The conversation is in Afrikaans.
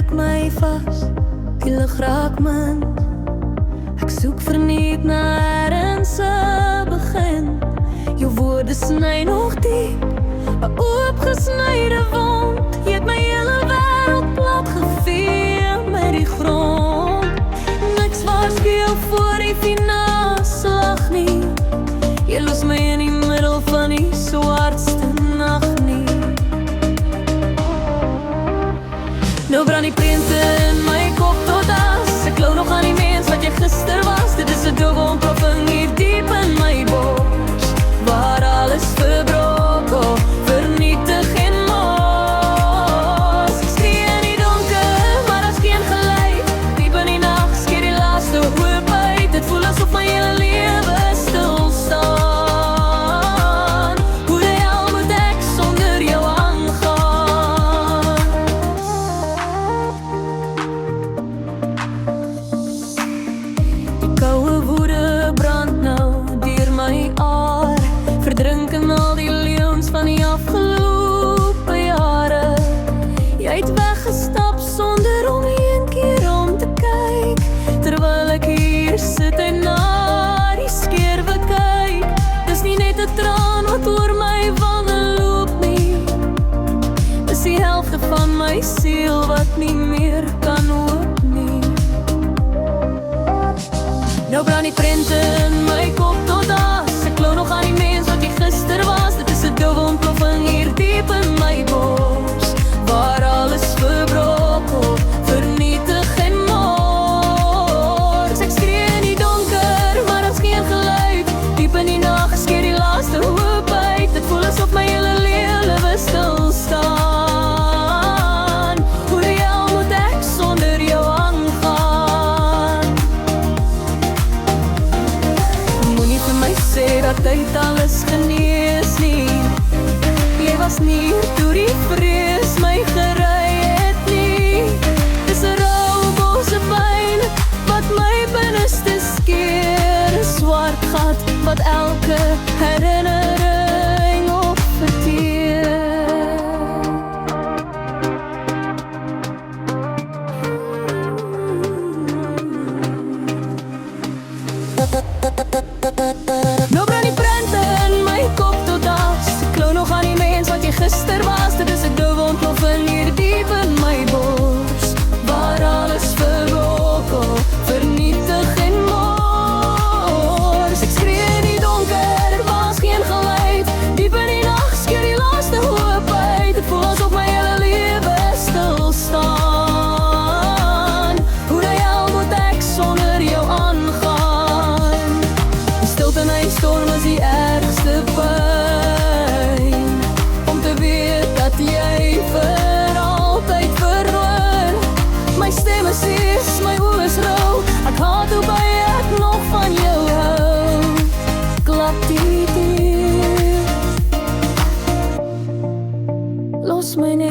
druk my vas, die lig raak min. Ek soek verniet na ernstige begin. Jou woorde sny nog diep, 'n oopgesnyde wond. Jy het my hele wêreld plat gevee met die grond. Niks waarskynlik voor die finaalslag nie. Jy los my in die middel van die swartste nag nie. Nou brand die prente in my kop tot as. Ek glo nog aan die mens wat jy gister was. Dit is 'n dowwe ontploffing hier diep in my bors, waar alles verbroken, vernietig en mos. Ek skree in die donker, maar daar's geen geluid. Diep in die nag skeer die laaste hoop uit. Dit voel asof my hele lewe stil staan. Hoe die hel moet ek sonder jou aangaan? Die koue woede brand nou deur my aard, verdrink in al die leeuns van die afgelope jare. Jy het weggestap sonder om een keer om te kyk, terwyl ek hier sit en na die skerwe kyk. Dis nie net 'n traan wat oor my wange loop nie, dis die helfte van my siel wat nie meer kan hoop nie. Nou brand die prente in my kop tot as. Ek glo nog aan die mens wat jy gister was. Dit is 'n dowwe ontploffing hier diep in my bors, waar alles verbroken, vernietig en mors. Ek skree in die donker, maar daar's geen geluid. Diep in die nag skeer die laaste hoop uit. Dit voel asof my hele lewe stil staan. Hoe die hel moet ek sonder jou aangaan? Moenie vir my sê dat tyd alles genees nie. Jy was nie toe die vrees my gery het nie. Dis 'n rou bose pyn wat my binneste skeer, 'n swart gat wat elke herinnering opverteer. Nou brand die prente in my kop tot as. Ek glo nog aan die mens wat jy gister was. Dit is 'n dowwe ontploffing hier diep in my bors, waar alles verbroken, vernietig en mors. Ek skree in die donker, waar's geen geluid. Diep in die nag skeer die laaste hoop uit. Dit voel asof my hele lewe stil staan. Hoe die hel moet ek sonder jou aangaan? Die stilte in die storm is die ergste pyn, om te weet dat jy vir altyd verloor. My stem is sees, my oë is rou. Ek haat hoe baie ek nog van jou hou. Klap die deur, los my net